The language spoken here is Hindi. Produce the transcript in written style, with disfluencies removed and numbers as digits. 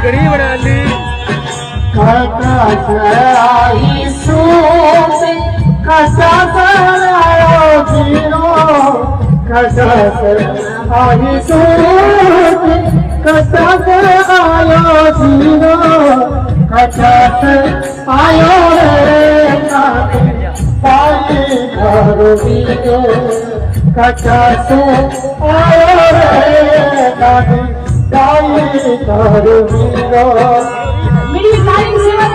घड़ी बना ली आई सूप कसा आयो जीरो कसा आई सूप कसा आयो जीरो कसा आयो रे पाई घर जीरो कसा आयो रे दादी दाई घर जीरो मेरी लाइन सेवा